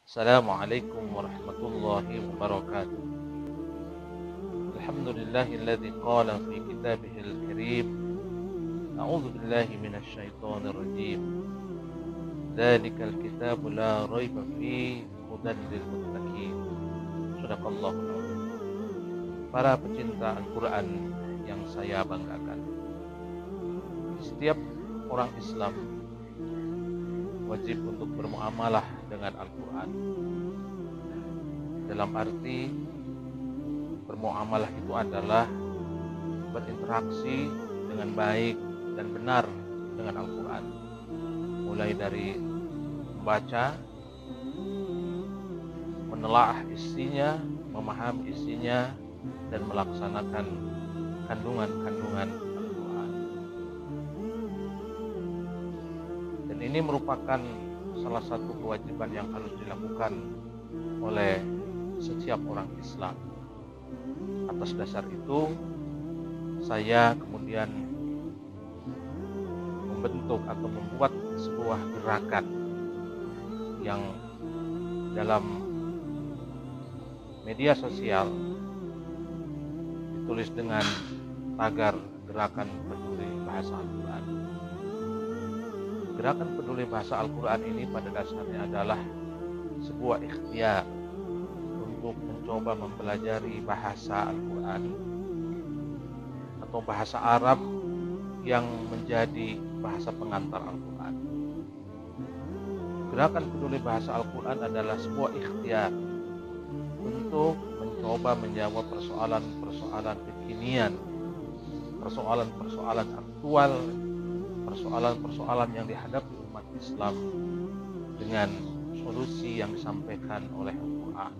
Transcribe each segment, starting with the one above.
Assalamualaikum warahmatullahi wabarakatuh. Alhamdulillahilladzi qala fi kitabihil karim. A'udzu billahi minasy syaithanir rajim. Dzalikal kitabu la raiba fihi hudan lil muttaqin. Shadaqallahul azim. Para pecinta Al-Qur'an yang saya banggakan. Setiap orang Islam wajib untuk bermuamalah dengan Al-Quran. Dalam arti bermuamalah itu adalah berinteraksi dengan baik dan benar dengan Al-Quran, mulai dari membaca, menelaah isinya, memahami isinya, dan melaksanakan kandungan-kandungan Al-Quran. Dan ini merupakan salah satu kewajiban yang harus dilakukan oleh setiap orang Islam. Atas dasar itu, saya kemudian membentuk atau membuat sebuah gerakan yang dalam media sosial ditulis dengan tagar Gerakan Peduli Bahasa Al-Quran. Gerakan Peduli Bahasa Al-Quran ini pada dasarnya adalah sebuah ikhtiar untuk mencoba mempelajari bahasa Al-Quran atau bahasa Arab yang menjadi bahasa pengantar Al-Quran. Gerakan Peduli Bahasa Al-Quran adalah sebuah ikhtiar untuk mencoba menjawab persoalan-persoalan kekinian, persoalan-persoalan aktual, persoalan-persoalan yang dihadapi umat Islam dengan solusi yang disampaikan oleh Al-Quran.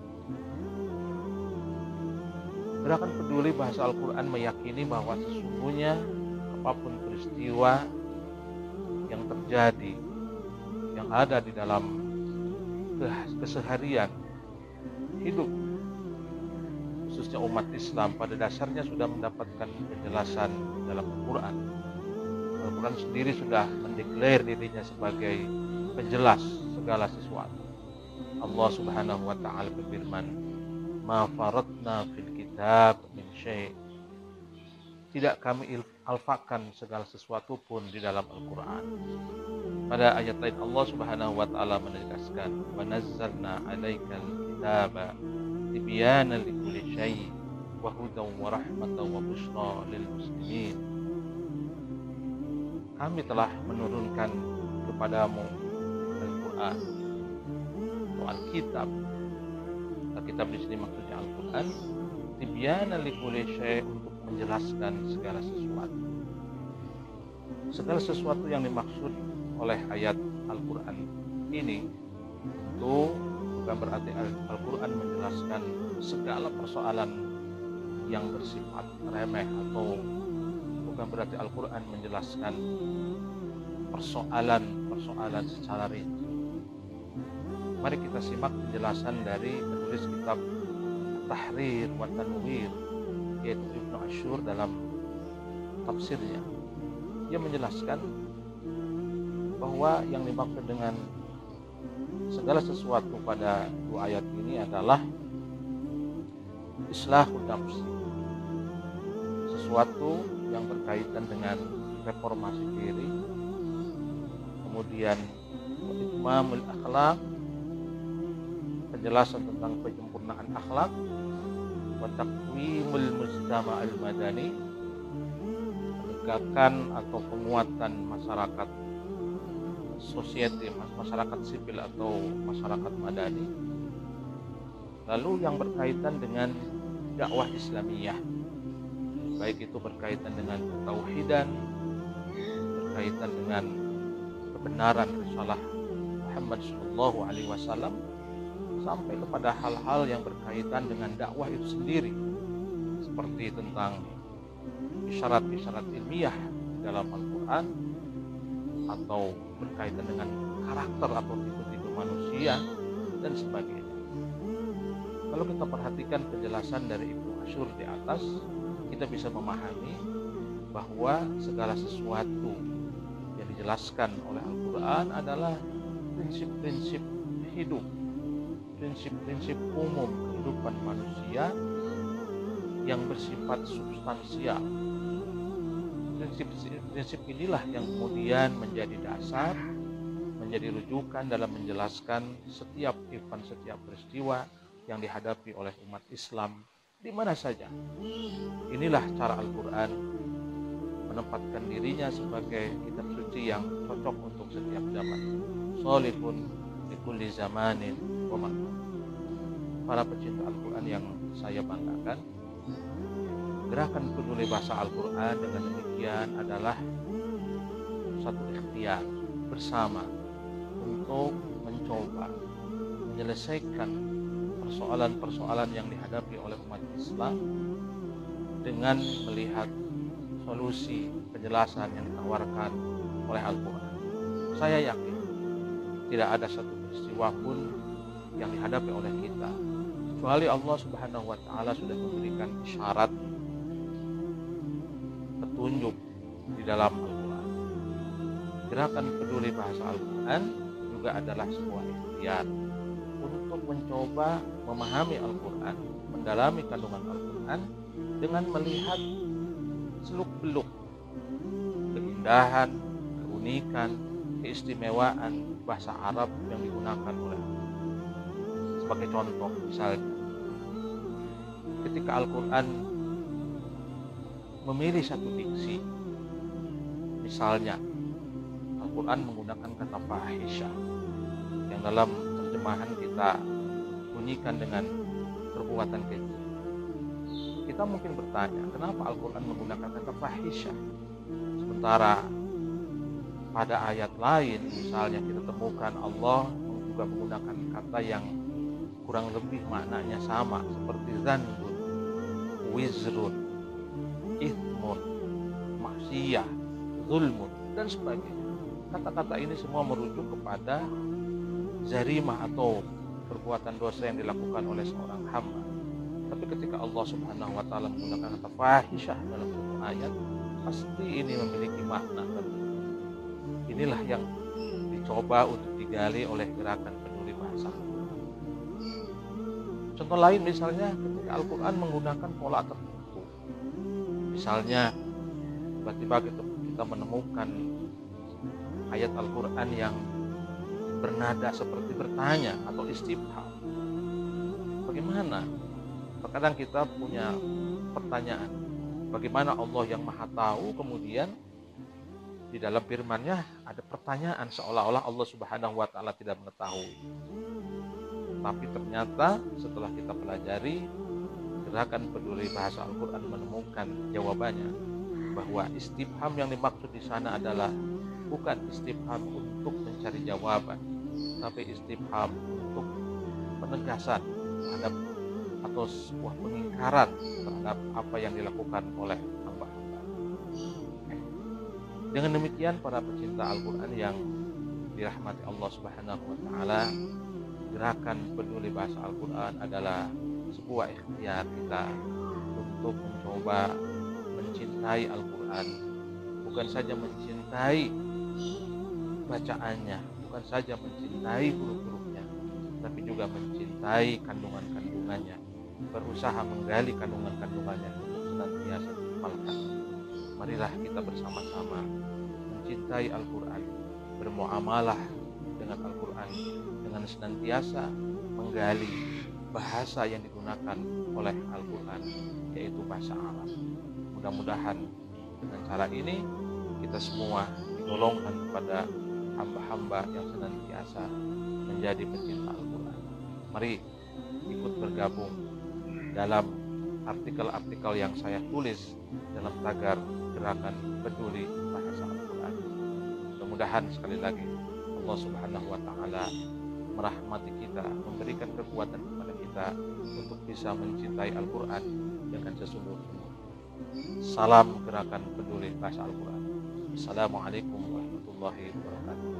Gerakan Peduli Bahasa Al-Quran meyakini bahwa sesungguhnya apapun peristiwa yang terjadi, yang ada di dalam keseharian hidup khususnya umat Islam, pada dasarnya sudah mendapatkan penjelasan dalam Al-Quran. Al-Quran sendiri sudah mendeklar dirinya sebagai penjelas segala sesuatu. Allah Subhanahu wa taala berfirman, "Ma faratna fil kitab min syai'." Tidak kami alfakan segala sesuatu pun di dalam Al-Quran. Pada ayat lain Allah Subhanahu wa taala menegaskan, "Wa nazzalna 'alaikal kitaba tibyanan likulli syai' wa hudan wa rahmatan wa busyra lil muslimin." Kami telah menurunkan kepadamu Al-Quran atau Alkitab. Alkitab di sini maksudnya Al-Quran, tibyanan likulli syai', untuk menjelaskan segala sesuatu. Segala sesuatu yang dimaksud oleh ayat Al-Quran ini itu bukan berarti Al-Quran menjelaskan segala persoalan yang bersifat remeh, atau bukan berarti Al-Quran menjelaskan persoalan-persoalan secara rinci. Mari kita simak penjelasan dari penulis kitab Tahrir wa Tanwir, yaitu Ibnu Ashur, dalam tafsirnya. Dia menjelaskan bahwa yang dimaksud dengan segala sesuatu pada dua ayat ini adalah islahun nafs, sesuatu yang berkaitan dengan reformasi diri, kemudian itmamul akhlak, penjelasan tentang penyempurnaan akhlak, wa taqwimul mujtama'al madani, menegakkan atau penguatan masyarakat society, masyarakat sipil atau masyarakat madani. Lalu yang berkaitan dengan dakwah Islamiyah, baik itu berkaitan dengan ketauhidan, berkaitan dengan kebenaran risalah Muhammad SAW, sampai kepada hal-hal yang berkaitan dengan dakwah itu sendiri, seperti tentang isyarat-isyarat ilmiah dalam Al-Quran, atau berkaitan dengan karakter atau tipe-tipe manusia dan sebagainya. Kalau kita perhatikan penjelasan dari Ibnu Ashur di atas, kita bisa memahami bahwa segala sesuatu yang dijelaskan oleh Al-Quran adalah prinsip-prinsip hidup prinsip-prinsip umum kehidupan manusia yang bersifat substansial. Prinsip-prinsip inilah yang kemudian menjadi dasar, menjadi rujukan dalam menjelaskan setiap event, setiap peristiwa yang dihadapi oleh umat Islam di mana saja. Inilah cara Al-Quran menempatkan dirinya sebagai kitab suci yang cocok untuk setiap zaman. Sholihun likulli zamanin wa makan. Para pecinta Al-Quran yang saya banggakan, gerakan peduli bahasa Al-Quran dengan demikian adalah satu ikhtiar bersama untuk mencoba menyelesaikan persoalan-persoalan yang dihadapi oleh umat Islam dengan melihat solusi penjelasan yang ditawarkan oleh Al-Quran. Saya yakin tidak ada satu peristiwa pun yang dihadapi oleh kita kecuali Allah Subhanahu wa Ta'ala sudah memberikan isyarat petunjuk di dalam Al-Quran. Gerakan peduli bahasa Al-Quran juga adalah sebuah ikhtiar untuk mencoba memahami Al-Quran, mendalami kandungan Al-Quran dengan melihat seluk-beluk keindahan, keunikan, keistimewaan bahasa Arab yang digunakan oleh Allah. Sebagai contoh misalnya, ketika Al-Quran memilih satu diksi, misalnya Al-Quran menggunakan kata fahisyah yang dalam terjemahan kita bunyikan dengan perbuatan keji. Kita mungkin bertanya, kenapa Al-Quran menggunakan kata fahisyah sementara pada ayat lain misalnya kita temukan Allah juga menggunakan kata yang kurang lebih maknanya sama seperti zanbun, wizrun, ithmun, maksiyah, zulmun, dan sebagainya. Kata-kata ini semua merujuk kepada zarimah atau perbuatan dosa yang dilakukan oleh seorang hamba. Tapi ketika Allah Subhanahu wa Ta'ala menggunakan kata fahisyah dalam satu ayat, pasti ini memiliki makna tertentu. Inilah yang dicoba untuk digali oleh gerakan peduli bahasa. Contoh lain misalnya ketika Al-Quran menggunakan pola tertentu. Misalnya tiba-tiba kita menemukan ayat Al-Quran yang bernada seperti bertanya atau istifham. Bagaimana? Terkadang kita punya pertanyaan, bagaimana Allah yang maha tahu kemudian di dalam firman-Nya ada pertanyaan seolah-olah Allah Subhanahu wa Ta'ala tidak mengetahui. Tapi ternyata setelah kita pelajari gerakan peduli bahasa Al-Quran menemukan jawabannya bahwa istifham yang dimaksud di sana adalah bukan istifham untuk mencari jawaban, tapi istifham untuk penegasan terhadap atau sebuah pengingkaran terhadap apa yang dilakukan oleh hamba-hamba. Dengan demikian para pecinta Al-Quran yang dirahmati Allah Subhanahu wa Ta'ala, gerakan peduli bahasa Al-Quran adalah sebuah ikhtiar kita untuk mencoba mencintai Al-Quran, bukan saja mencintai bacaannya, bukan saja mencintai huruf-hurufnya, tapi juga mencintai kandungan-kandungannya, berusaha menggali kandungan-kandungannya untuk senantiasa dihafalkan. Marilah kita bersama-sama mencintai Al-Quran, bermuamalah dengan Al-Quran, dengan senantiasa menggali bahasa yang digunakan oleh Al-Quran, yaitu bahasa Arab. Mudah-mudahan dengan cara ini kita semua digolongkan kepada hamba-hamba yang senantiasa menjadi pecinta Al-Quran. Mari ikut bergabung dalam artikel-artikel yang saya tulis dalam tagar gerakan peduli bahasa Al-Quran. Mudah-mudahan sekali lagi Allah Subhanahu wa Ta'ala merahmati kita, memberikan kekuatan kepada kita untuk bisa mencintai Al-Quran dengan sesungguh-sungguh. Salam gerakan peduli bahasa Al-Quran. Assalamualaikum warahmatullahi wabarakatuh.